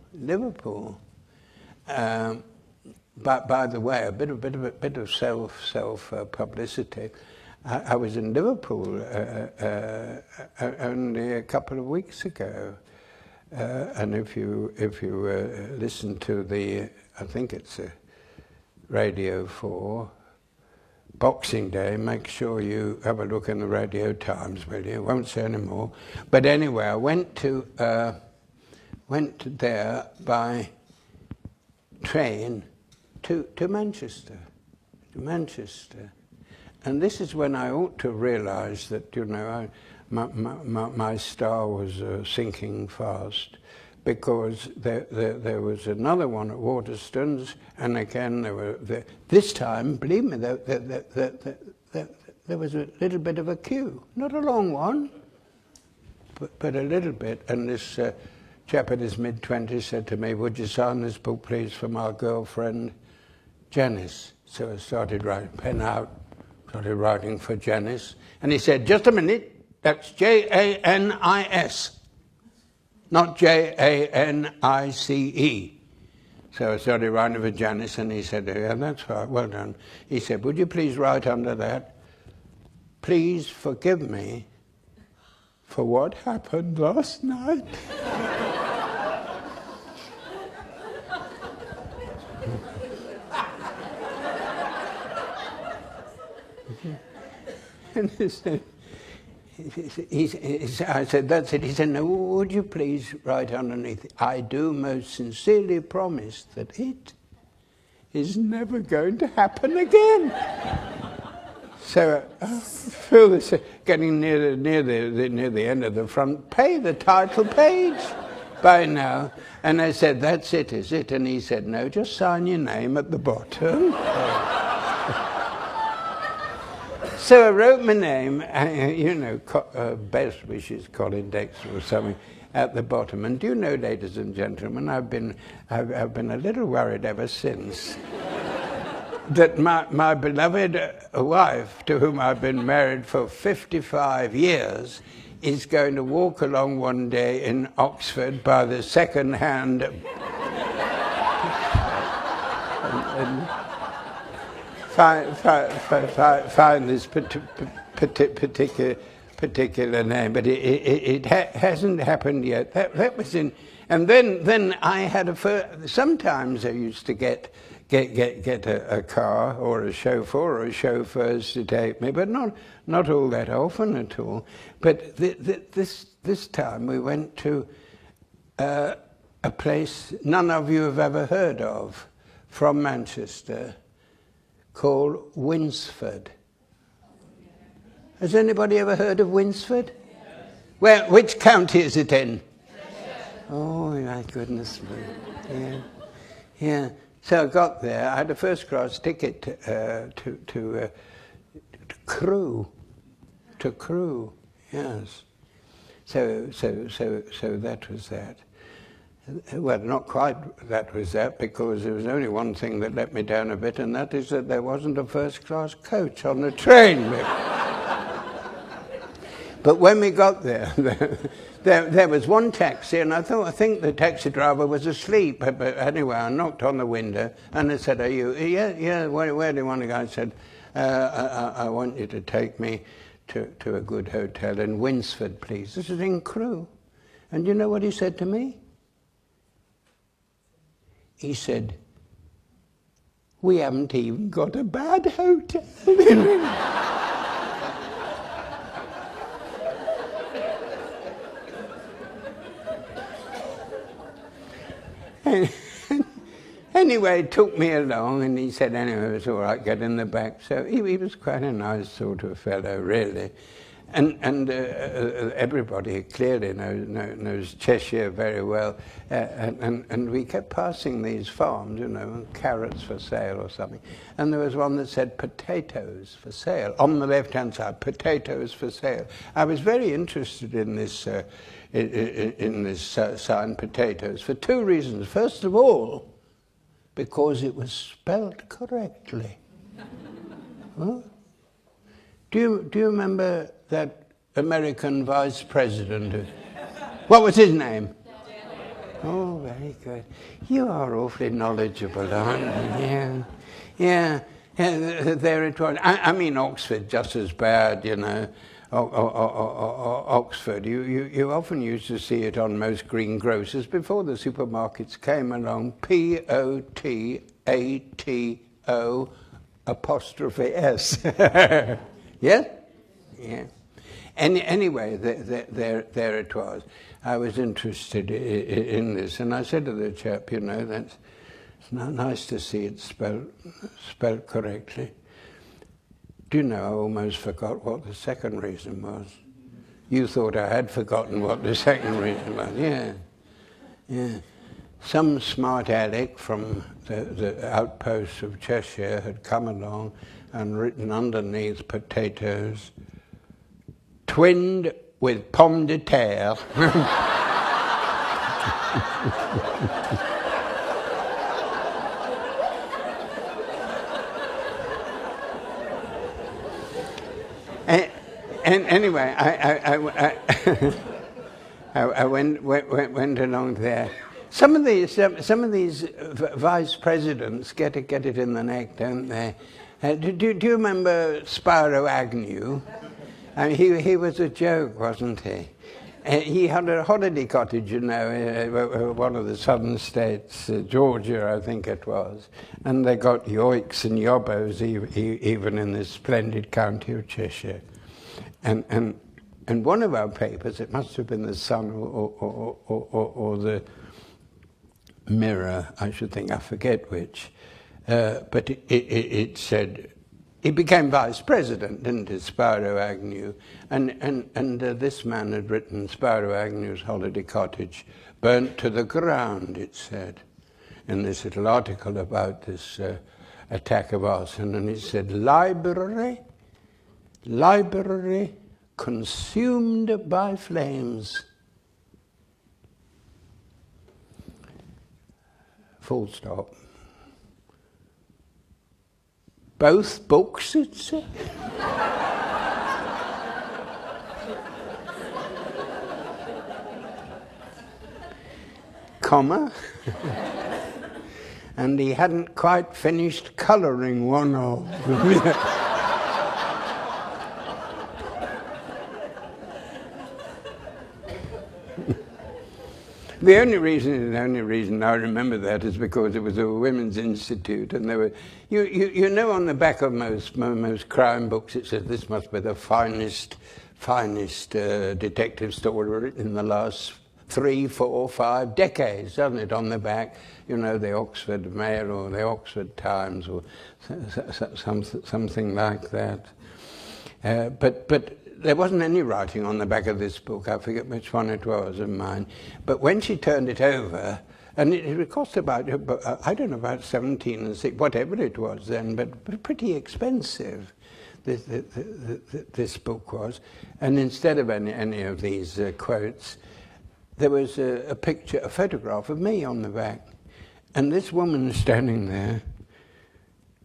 But by the way, a bit of self publicity. I was in Liverpool only a couple of weeks ago, and if you listen to the, I think it's Radio 4, Boxing Day, make sure you have a look in the Radio Times, will you? Won't say any more. But anyway, I went there by train to Manchester. And this is when I ought to realise that, you know, my star was sinking fast, because there was another one at Waterstones, and again this time, believe me, there was a little bit of a queue, not a long one, but a little bit. And this chap in his mid-20s said to me, "Would you sign this book, please, for my girlfriend, Janice?" So I started writing, pen out. Started writing for Janice, and he said, "Just a minute, that's Janis, not Janice." So I started writing for Janice, and he said, "Yeah, that's right, well done." He said, "Would you please write under that, please forgive me for what happened last night?" And I said, "That's it." He said, "No, would you please write underneath, I do most sincerely promise that it is never going to happen again." So I feel this getting near the end of the front page, the title page by now. And I said, "That's it, is it?" And he said, "No, just sign your name at the bottom." So I wrote my name, you know, best wishes, Colin Dexter or something, at the bottom. And do you know, ladies and gentlemen, I've been a little worried ever since that my beloved wife, to whom I've been married for 55 years, is going to walk along one day in Oxford by the second-hand and find this particular particular name, but it hasn't happened yet. That was in, and then I had sometimes I used to get a car or a chauffeur or chauffeurs to take me, but not all that often at all. But this time we went to a place none of you have ever heard of, from Manchester, called Winsford. Has anybody ever heard of Winsford? Yes. Well, which county is it in? Yes. Oh, my goodness me. Yeah. So I got there. I had a first-class ticket to Crewe. To Crewe, yes. So that was that. Well, not quite that was that, because there was only one thing that let me down a bit, and that is that there wasn't a first-class coach on the train. But when we got there, there was one taxi, and I think the taxi driver was asleep. But anyway, I knocked on the window, and I said, "Are you?" Yeah. Where do you want to go? I said, "I want you to take me to a good hotel in Winsford, please. This is in Crewe." And you know what he said to me? He said, "We haven't even got a bad hotel." Anyway, he took me along, and he said, anyway, it was all right, get in the back. So he was quite a nice sort of fellow, really. And everybody clearly knows Cheshire very well. And we kept passing these farms, carrots for sale or something. And there was one that said potatoes for sale. On the left-hand side, potatoes for sale. I was very interested in this sign, potatoes, for two reasons. First of all, because it was spelt correctly. Huh? Do you remember that American vice president? What was his name? Oh, very good. You are awfully knowledgeable, aren't you? Yeah. There it was. I mean, Oxford, just as bad, Oxford. You often used to see it on most greengrocers before the supermarkets came along. POTATO''S. Yes? Yeah. Anyway, there it was. I was interested in this, and I said to the chap, that's not nice to see it spelled correctly. Do you know, I almost forgot what the second reason was. You thought I had forgotten what the second reason was. Yeah. Some smart aleck from the outposts of Cheshire had come along and written underneath potatoes, twinned with pomme de terre. And anyway, I went along there. Some of these vice presidents get it in the neck, don't they? Do you remember Spyro Agnew? I mean, he was a joke, wasn't he? He had a holiday cottage, one of the southern states, Georgia, I think it was, and they got yoiks and yobbos even in this splendid county of Cheshire. And one of our papers, it must have been the Sun or the Mirror, I should think, I forget which, but it said, he became vice president, didn't he, Spyro Agnew? And this man had written Spyro Agnew's holiday cottage burnt to the ground, it said, in this little article about this attack of arson. And he said, library consumed by flames. Full stop. Both books, it said. Comma. And he hadn't quite finished colouring one of them. The only reason I remember that is because it was a women's institute, and there were, you know, on the back of most crime books it says this must be the finest detective story in the last 3, 4, 5 decades, doesn't it? On the back, you know, the Oxford Mail or the Oxford Times or something like that. But there wasn't any writing on the back of this book. I forget which one it was of mine. But when she turned it over, and it cost about, I don't know, about 17 and 6, whatever it was then, but pretty expensive, this book was. And instead of any of these quotes, there was a picture, a photograph of me on the back. And this woman standing there,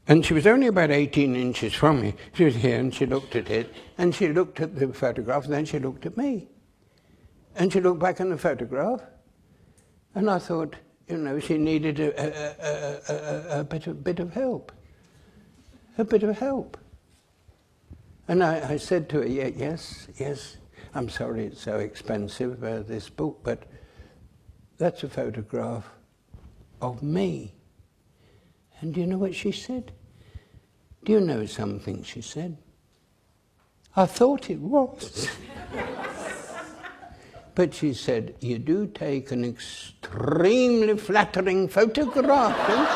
and she was only about 18 inches from me. She was here, and she looked at it, and she looked at the photograph, and then she looked at me. And she looked back in the photograph, and I thought, you know, she needed a bit of help. A bit of help. And I said to her, yes, I'm sorry it's so expensive, this book, but that's a photograph of me. And do you know what she said? Do you know something, she said? I thought it was. But she said, you do take an extremely flattering photograph, don't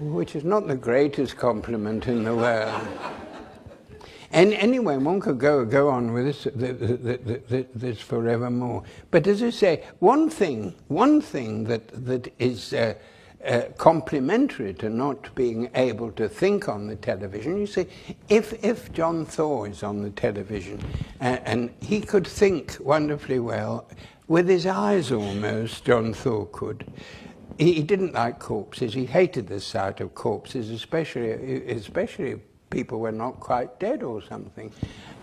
you? Which is not the greatest compliment in the world. And anyway, one could go on with this forevermore. But as I say, one thing that is complementary to not being able to think on the television, you see, if John Thaw is on the television and he could think wonderfully well, with his eyes almost, John Thaw could. He didn't like corpses. He hated the sight of corpses, especially people were not quite dead or something.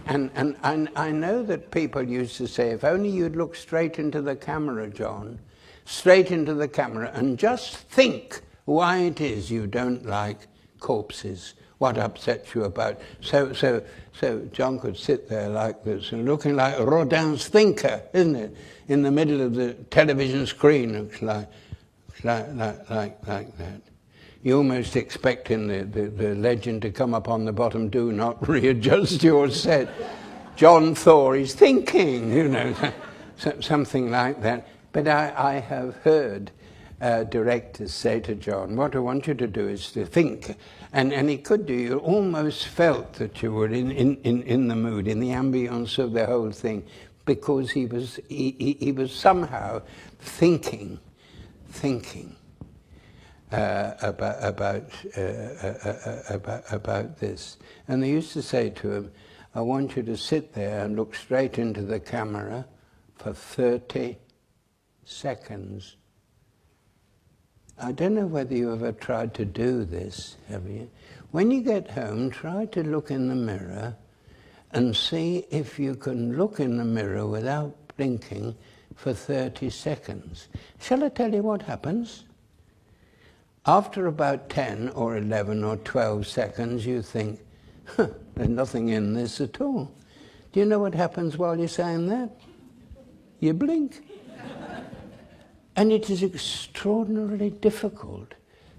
And I know that people used to say, if only you'd look straight into the camera, John, straight into the camera, and just think why it is you don't like corpses, what upsets you about. So John could sit there like this, and looking like Rodin's Thinker, isn't it? In the middle of the television screen, looks like that. You almost expecting the legend to come up on the bottom, do not readjust your set. John Thaw is thinking, you know, something like that. But I have heard directors say to John, what I want you to do is to think. And he could do, you almost felt that you were in the mood, in the ambience of the whole thing, because he was somehow thinking about this. And they used to say to him, I want you to sit there and look straight into the camera for 30 seconds. I don't know whether you ever tried to do this, have you? When you get home, try to look in the mirror and see if you can look in the mirror without blinking for 30 seconds. Shall I tell you what happens? After about 10 or 11 or 12 seconds, you think, there's nothing in this at all. Do you know what happens while you're saying that? You blink. And it is extraordinarily difficult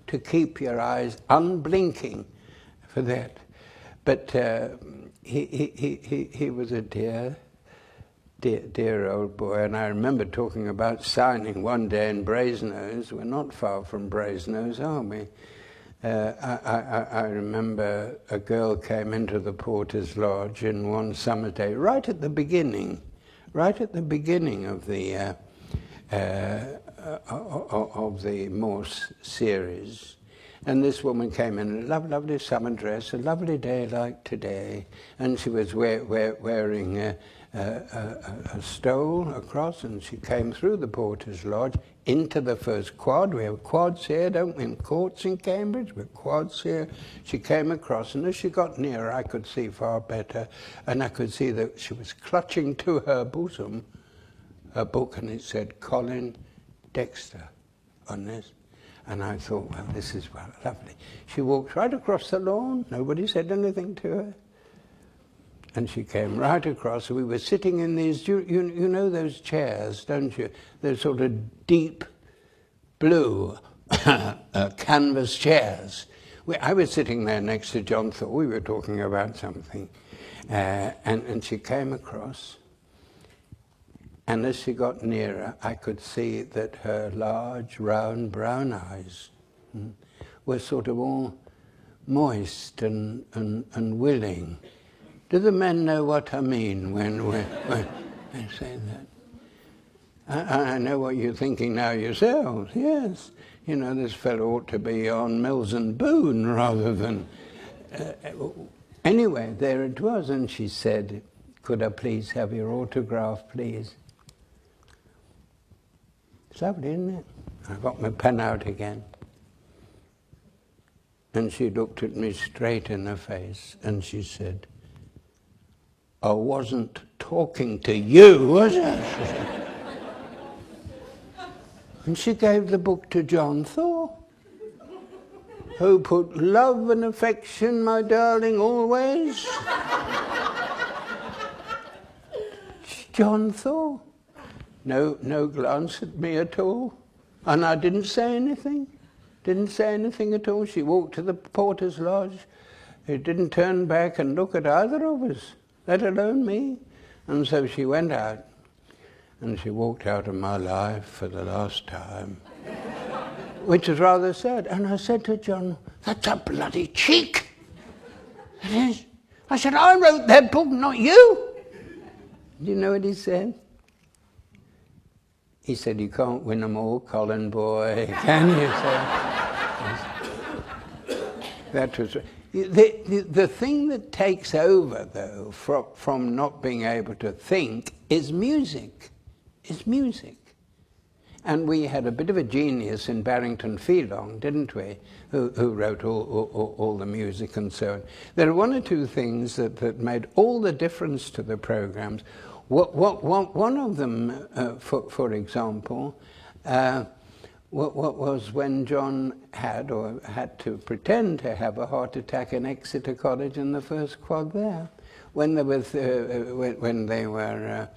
to keep your eyes unblinking for that. But he was a dear old boy, and I remember talking about signing one day in Brasenose. We're not far from Brasenose, are we? I remember a girl came into the porter's lodge in one summer day, right at the beginning of the Morse series. And this woman came in a lovely summer dress, a lovely day like today, and she was wearing a stole across, and she came through the porter's lodge into the first quad. We have quads here, don't we? In courts in Cambridge, we have quads here. She came across, and as she got nearer, I could see far better, and I could see that she was clutching to her bosom a book, and it said Colin Dexter on this. And I thought, well, this is lovely. She walked right across the lawn. Nobody said anything to her. And she came right across. We were sitting in these, you know those chairs, don't you? Those sort of deep blue canvas chairs. I was sitting there next to John Thor. We were talking about something. And she came across. And as she got nearer, I could see that her large, round, brown eyes were sort of all moist and willing. Do the men know what I mean when I say that? I know what you're thinking now yourselves, yes. You know, this fellow ought to be on Mills and Boone rather than... Anyway, there it was, and she said, could I please have your autograph, please? It's lovely, isn't it? I got my pen out again. And she looked at me straight in the face, and she said, I wasn't talking to you, was I? And she gave the book to John Thor, who put love and affection, my darling, always. John Thor. No glance at me at all. And I didn't say anything. Didn't say anything at all. She walked to the porter's lodge. He didn't turn back and look at either of us, let alone me. And so she went out. And she walked out of my life for the last time. Which was rather sad. And I said to John, that's a bloody cheek. It is. I said, I wrote that book, not you. Do you know what he said? He said, you can't win them all, Colin boy, can you, sir? That was... The thing that takes over, though, from not being able to think is music. Is music. And we had a bit of a genius in Barrington Phelan, didn't we, who wrote all the music and so on. There are one or two things that made all the difference to the programs. One of them, for example, what was when John had to pretend to have a heart attack in Exeter College in the first quad there, when they were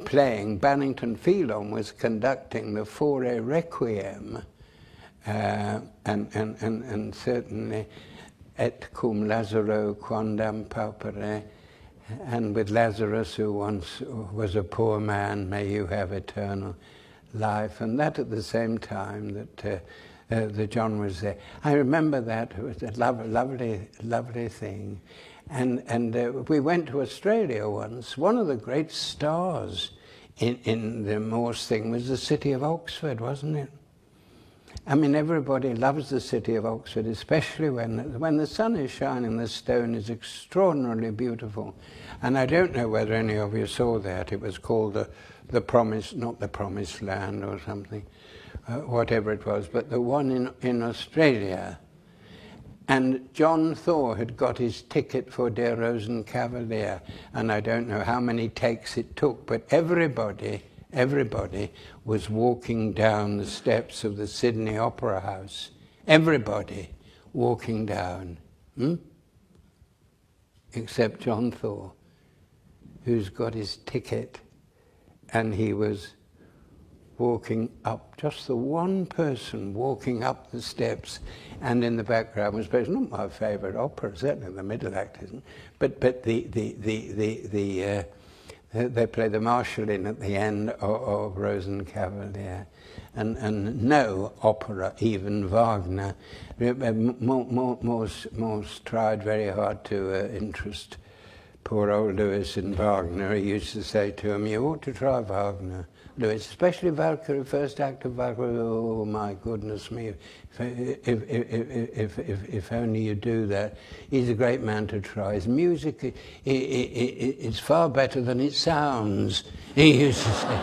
playing. Barrington Phelan was conducting the Fauré Requiem, and certainly Et cum Lazaro quandam paupere. And with Lazarus, who once was a poor man, may you have eternal life. And that at the same time that John was there. I remember that. It was a lovely thing. And we went to Australia once. One of the great stars in the Morse thing was the city of Oxford, wasn't it? I mean, everybody loves the city of Oxford, especially when the sun is shining, the stone is extraordinarily beautiful. And I don't know whether any of you saw that. It was called the Promise, not the Promised Land or something, whatever it was, but the one in Australia. And John Thor had got his ticket for Der Rosenkavalier, and I don't know how many takes it took, but everybody was walking down the steps of the Sydney Opera House. Everybody walking down. Except John Thor, who's got his ticket, and he was walking up, just the one person walking up the steps, and in the background was playing, not my favourite opera, certainly the middle act isn't, but they play the Marschallin at the end of Rosenkavalier, and no opera, even Wagner. Morse tried very hard to interest poor old Louis in Wagner. He used to say to him, you ought to try Wagner, Louis, especially Valkyrie, first act of Valkyrie. Oh my goodness me, if only you do that. He's a great man to try. His music is far better than it sounds, he used to say.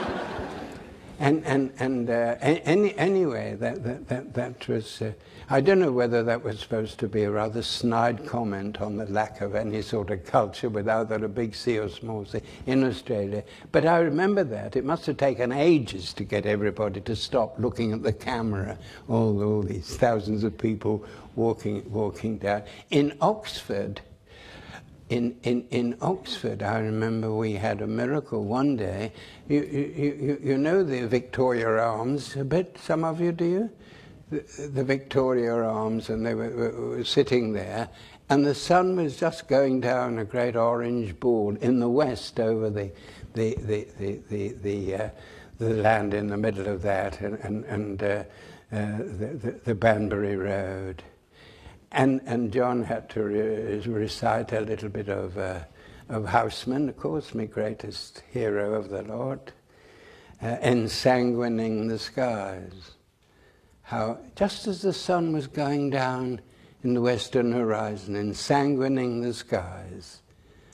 Anyway, that was... I don't know whether that was supposed to be a rather snide comment on the lack of any sort of culture with either a big C or small C in Australia. But I remember that. It must have taken ages to get everybody to stop looking at the camera, all these thousands of people walking down. In Oxford, in Oxford, I remember we had a miracle one day. You know the Victoria Arms a bit, some of you, do you? The Victoria Arms, and they were sitting there, and the sun was just going down a great orange ball in the west over the land in the middle of that, and the Banbury Road. And John had to recite a little bit of Houseman, of course, my greatest hero of the lot, ensanguining the skies. How, just as the sun was going down in the western horizon, ensanguining the skies,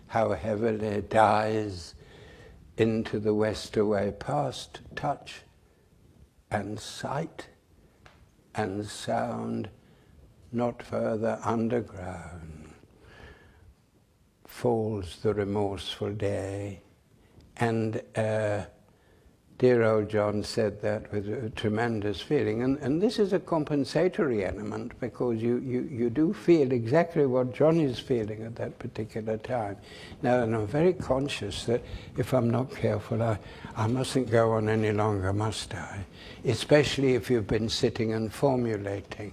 how heavily it dies into the west away, past touch and sight and sound, not further underground, falls the remorseful day. And dear old John said that with a tremendous feeling. And this is a compensatory element, because you do feel exactly what John is feeling at that particular time. Now, and I'm very conscious that if I'm not careful, I mustn't go on any longer, must I? Especially if you've been sitting and formulating.